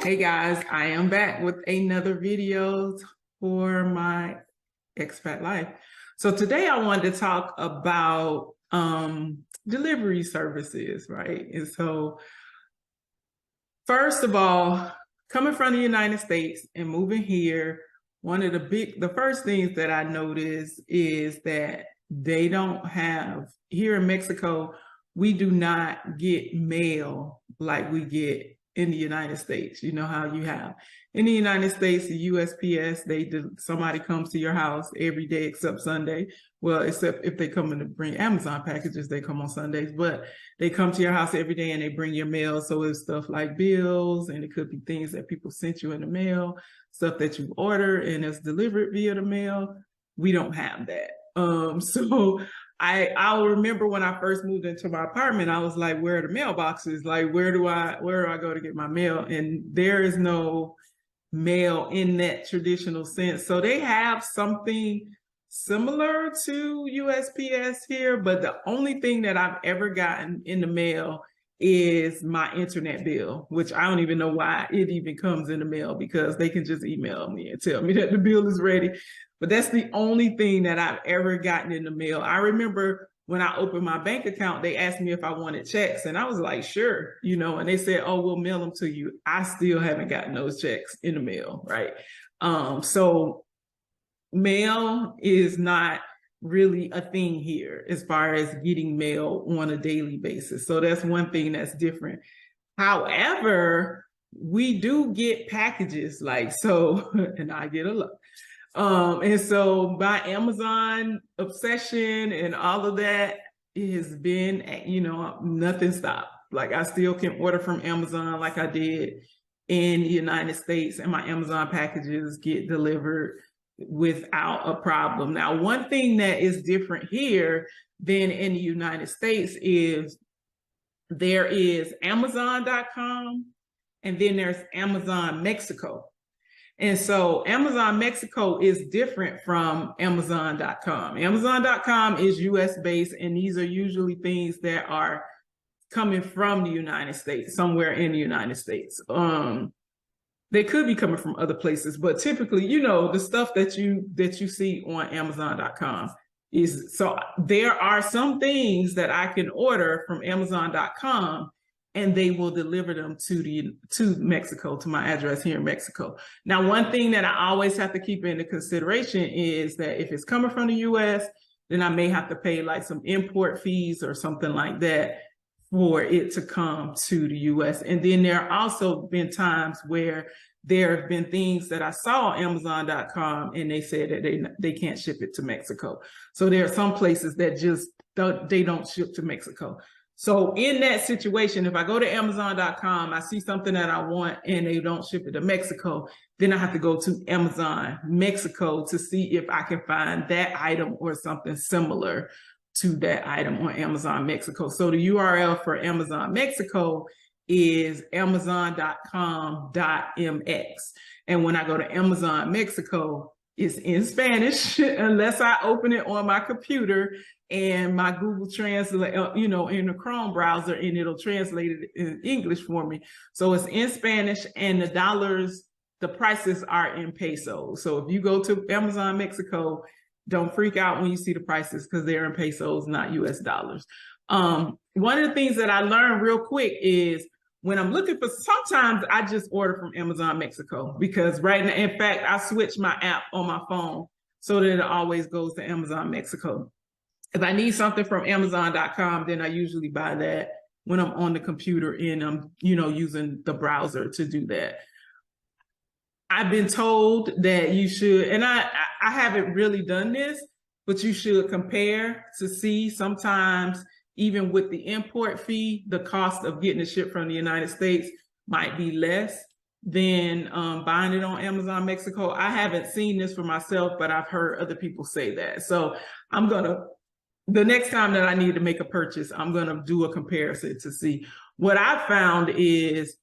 Hey guys, I am back with another video for my expat life. So today I wanted to talk about delivery services, right? And so first of all, coming from the United States and moving here, one of the first things that I noticed is that they don't have, here in Mexico, we do not get mail like we get in the United States. You know how you have in the United States, the USPS, somebody comes to your house every day except Sunday. Well, except if they come in to bring Amazon packages, they come on Sundays, but they come to your house every day and they bring your mail. So it's stuff like bills, and it could be things that people sent you in the mail, stuff that you order and it's delivered via the mail. We don't have that. So I'll remember when I first moved into my apartment, I was like, where are the mailboxes? Like, where do I go to get my mail? And there is no mail in that traditional sense. So they have something similar to USPS here, but the only thing that I've ever gotten in the mail is my internet bill, which I don't even know why it even comes in the mail, because they can just email me and tell me that the bill is ready. But that's the only thing that I've ever gotten in the mail. I remember when I opened my bank account, they asked me if I wanted checks, and I was like, sure, and they said, oh, we'll mail them to you. I still haven't gotten those checks in the mail, right? So mail is not really a thing here as far as getting mail on a daily basis. So that's one thing that's different. However, we do get packages and I get a lot. And so my Amazon obsession and all of that has been, nothing stopped. Like, I still can order from Amazon like I did in the United States, and my Amazon packages get delivered without a problem. Now, one thing that is different here than in the United States is there is Amazon.com and then there's Amazon Mexico. And so Amazon Mexico is different from Amazon.com. Amazon.com is US based, and these are usually things that are coming from the United States, somewhere in the United States. They could be coming from other places, but typically, the stuff that you see on Amazon.com is, so there are some things that I can order from Amazon.com and they will deliver them to Mexico, to my address here in Mexico. Now, one thing that I always have to keep into consideration is that if it's coming from the US, then I may have to pay like some import fees or something like that for it to come to the US. And then there have also been times where there have been things that I saw on Amazon.com and they said that they can't ship it to Mexico. So there are some places that just they don't ship to Mexico. So in that situation, if I go to Amazon.com, I see something that I want and they don't ship it to Mexico, then I have to go to Amazon Mexico to see if I can find that item or something similar to that item on Amazon Mexico. So the URL for Amazon Mexico is amazon.com.mx. And when I go to Amazon Mexico, it's in Spanish unless I open it on my computer and my Google Translate, in the Chrome browser, and it'll translate it in English for me. So it's in Spanish, and the prices are in pesos. So if you go to Amazon Mexico, don't freak out when you see the prices, because they're in pesos, not US dollars. One of the things that I learned real quick is when I'm looking for, sometimes I just order from Amazon Mexico, because right now, in fact, I switched my app on my phone so that it always goes to Amazon Mexico. If I need something from Amazon.com, then I usually buy that when I'm on the computer and I'm, using the browser to do that. I've been told that you should, and I haven't really done this, but you should compare to see, sometimes even with the import fee, the cost of getting it shipped from the United States might be less than buying it on Amazon Mexico. I haven't seen this for myself, but I've heard other people say that. So the next time that I need to make a purchase, I'm gonna do a comparison to see. What I found is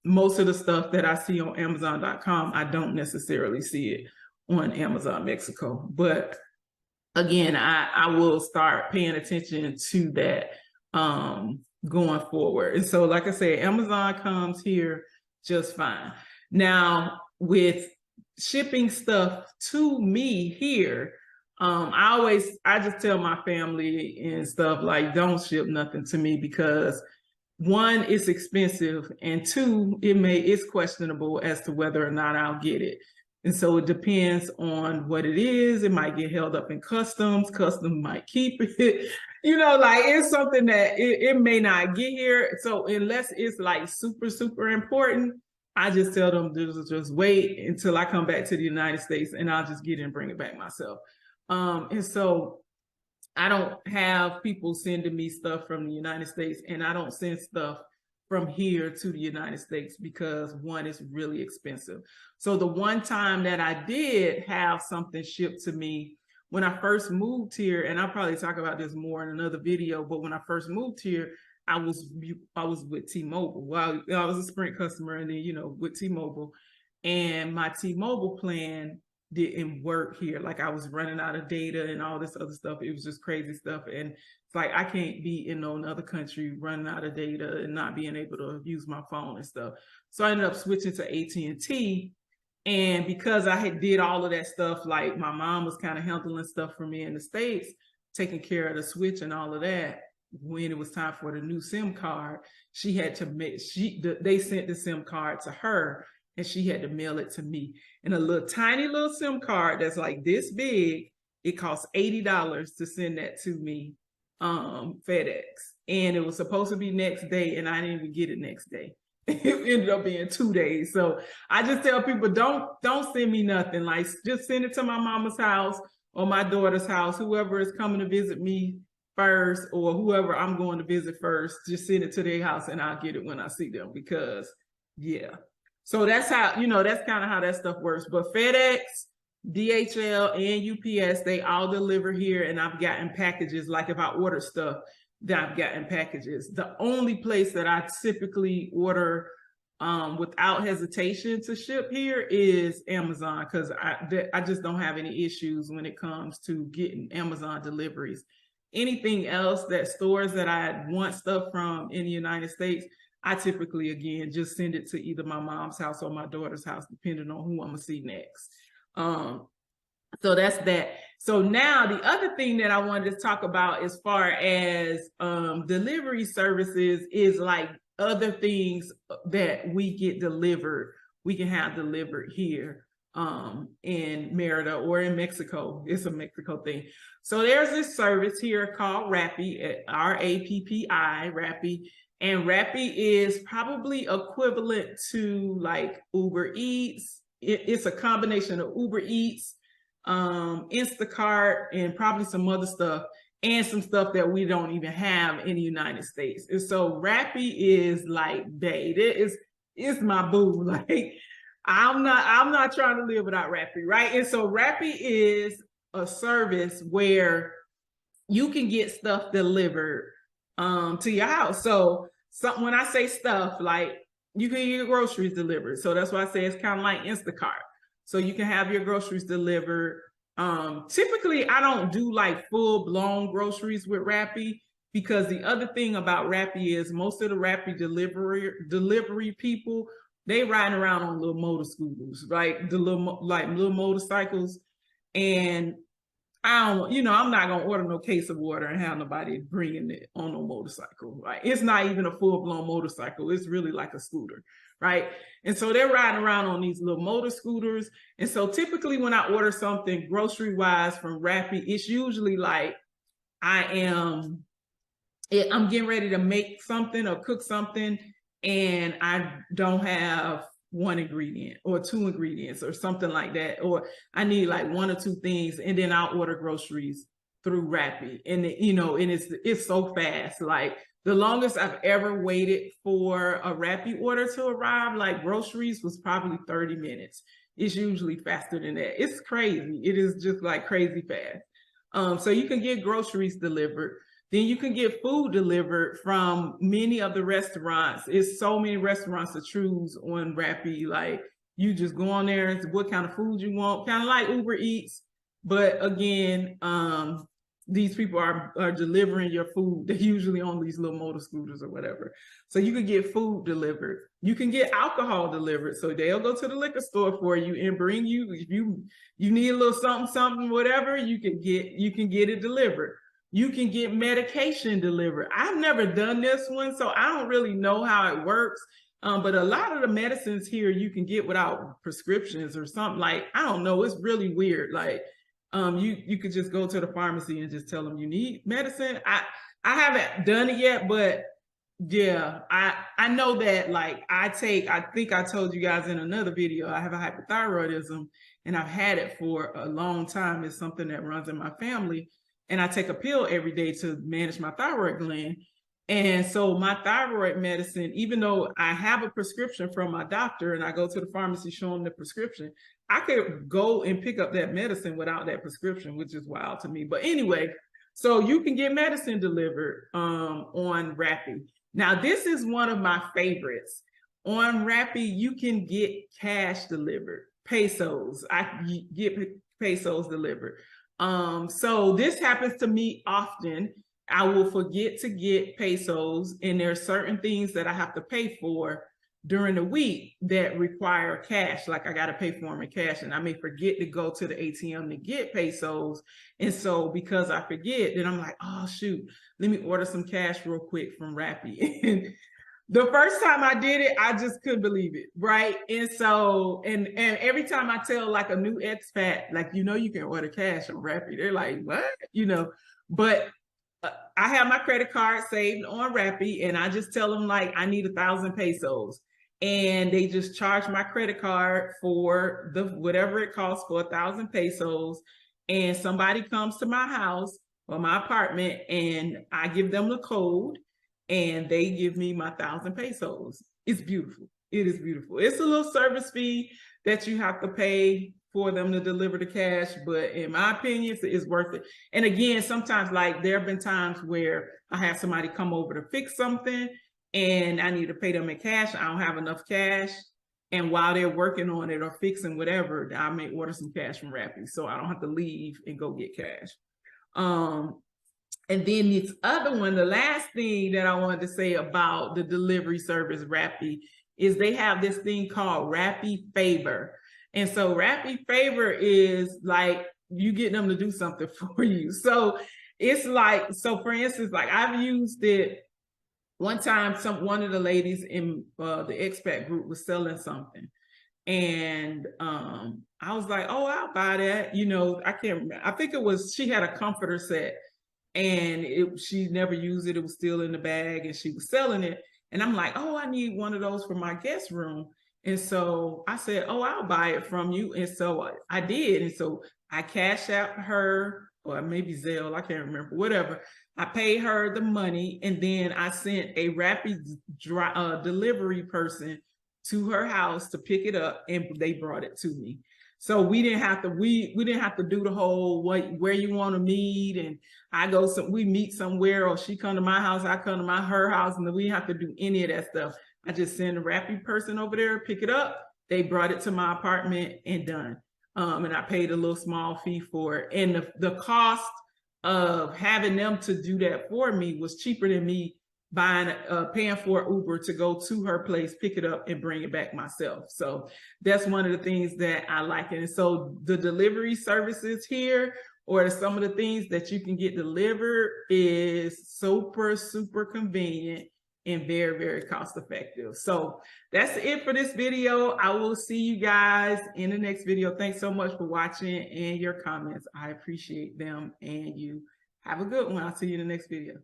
most of the stuff that I see on Amazon.com, I don't necessarily see it on Amazon Mexico. But again, I will start paying attention to that going forward. And so, like I said, Amazon comes here just fine. Now, with shipping stuff to me here, I just tell my family and stuff like, don't ship nothing to me, because one, it's expensive, and two, it's questionable as to whether or not I'll get it. And so it depends on what it is. It might get held up in customs. Customs might keep it. Like, it's something that it may not get here. So unless it's like super, super important, I just tell them to just wait until I come back to the United States, and I'll just get it and bring it back myself. And so I don't have people sending me stuff from the United States, and I don't send stuff from here to the United States because, one, is really expensive. So the one time that I did have something shipped to me when I first moved here, and I'll probably talk about this more in another video, but when I first moved here, I was with T-Mobile. Well, I was a Sprint customer, and then, with T-Mobile, and my T-Mobile plan didn't work here. Like, I was running out of data and all this other stuff. It was just crazy stuff. And it's like, I can't be in another country running out of data and not being able to use my phone and stuff. So I ended up switching to AT&T. And because I had did all of that stuff, like my mom was kind of handling stuff for me in the States, taking care of the switch and all of that. When it was time for the new SIM card, she had to they sent the SIM card to her, and she had to mail it to me. And a little tiny little SIM card that's like this big, it costs $80 to send that to me, FedEx. And it was supposed to be next day, and I didn't even get it next day. It ended up being 2 days. So I just tell people, don't send me nothing. Like, just send it to my mama's house or my daughter's house, whoever is coming to visit me first, or whoever I'm going to visit first, just send it to their house and I'll get it when I see them, because yeah. So that's how, that's kind of how that stuff works. But FedEx, DHL, and UPS, they all deliver here, and I've gotten packages. Like, if I order stuff, that I've gotten packages. The only place that I typically order without hesitation to ship here is Amazon, because I just don't have any issues when it comes to getting Amazon deliveries. Anything else, that stores that I want stuff from in the United States, I typically, again, just send it to either my mom's house or my daughter's house, depending on who I'm gonna see next. So that's that. So now the other thing that I wanted to talk about as far as delivery services is like other things that we get delivered, we can have delivered here in Merida or in Mexico. It's a Mexico thing. So there's this service here called Rappi, R-A-P-P-I, Rappi. And Rappi is probably equivalent to like Uber Eats. It's a combination of Uber Eats, Instacart, and probably some other stuff, and some stuff that we don't even have in the United States. And so Rappi is like, babe, it's my boo. Like, I'm not trying to live without Rappi, right? And so Rappi is a service where you can get stuff delivered to your house. So when I say stuff, like, you can get your groceries delivered. So that's why I say it's kind of like Instacart. So you can have your groceries delivered. Typically, I don't do like full-blown groceries with Rappi, because the other thing about Rappi is most of the Rappi delivery people, they riding around on little motor scooters, right? The little motorcycles. And I'm not gonna order no case of water and have nobody bringing it on no motorcycle, right? It's not even a full-blown motorcycle. It's really like a scooter, right? And so they're riding around on these little motor scooters. And so typically when I order something grocery-wise from Rappi, it's usually like I'm getting ready to make something or cook something, and I don't have one ingredient or two ingredients or something like that, or I need like one or two things, and then I'll order groceries through Rappi. And and it's so fast. Like, the longest I've ever waited for a Rappi order to arrive, like groceries, was probably 30 minutes. It's usually faster than that. It's crazy. It is just like crazy fast. So you can get groceries delivered. Then you can get food delivered from many of the restaurants. It's so many restaurants to choose on Rappi. Like, you just go on there and what kind of food you want, kind of like Uber Eats. But again, these people are delivering your food. They're usually on these little motor scooters or whatever. So you can get food delivered. You can get alcohol delivered. So they'll go to the liquor store for you and bring you, if you need a little something, whatever, you can get it delivered. You can get medication delivered. I've never done this one, so I don't really know how it works. But a lot of the medicines here you can get without prescriptions or something. Like, I don't know, it's really weird. Like, you could just go to the pharmacy and just tell them you need medicine. I haven't done it yet, but yeah, I know that, like, I think I told you guys in another video, I have a hypothyroidism and I've had it for a long time. It's something that runs in my family, and I take a pill every day to manage my thyroid gland. And so my thyroid medicine, even though I have a prescription from my doctor and I go to the pharmacy, show them the prescription, I could go and pick up that medicine without that prescription, which is wild to me. But anyway, so you can get medicine delivered on Rappi. Now, this is one of my favorites. On Rappi, you can get cash delivered, pesos. I get pesos delivered. So this happens to me often. I will forget to get pesos, and there are certain things that I have to pay for during the week that require cash. Like, I got to pay for them in cash, and I may forget to go to the ATM to get pesos. And so because I forget, then I'm like, oh shoot, let me order some cash real quick from Rappi. And the first time I did it, I just couldn't believe it, right? And so, and every time I tell like a new expat, like, you can order cash on Rappi, they're like, what? But I have my credit card saved on Rappi, and I just tell them, like, I need 1,000 pesos. And they just charge my credit card for whatever it costs for 1,000 pesos. And somebody comes to my house or my apartment, and I give them the code, and they give me my 1,000 pesos. It's beautiful. It is beautiful. It's a little service fee that you have to pay for them to deliver the cash, but in my opinion, it's worth it. And again, sometimes, like, there have been times where I have somebody come over to fix something and I need to pay them in cash. I don't have enough cash. And while they're working on it or fixing whatever, I may order some cash from Rappi, so I don't have to leave and go get cash. And then this other one, the last thing that I wanted to say about the delivery service Rappi is they have this thing called Rappi Favor. And so Rappi Favor is like, you get them to do something for you. So it's like, so for instance, like, I've used it one time. One of the ladies in the expat group was selling something, and I was like, oh, I'll buy that. I can't remember. I think it was, she had a comforter set, and she never used it. It was still in the bag, and she was selling it. And I'm like, oh, I need one of those for my guest room. And so I said, oh, I'll buy it from you. And so I did. And so I cashed out her, or maybe Zelle, I can't remember, whatever. I paid her the money, and then I sent a Rappi delivery person to her house to pick it up, and they brought it to me. So we didn't have to do the whole where you want to meet, and we meet somewhere, or she come to my house, I come to her house, and we didn't have to do any of that stuff. I just send a Rappi person over there, pick it up. They brought it to my apartment, and done. And I paid a little small fee for it. And the cost of having them to do that for me was cheaper than me paying for Uber to go to her place, pick it up, and bring it back myself. So that's one of the things that I like. And so the delivery services here, or some of the things that you can get delivered, is super, super convenient and very, very cost effective. So that's it for this video. I will see you guys in the next video. Thanks so much for watching and your comments. I appreciate them, and you have a good one. I'll see you in the next video.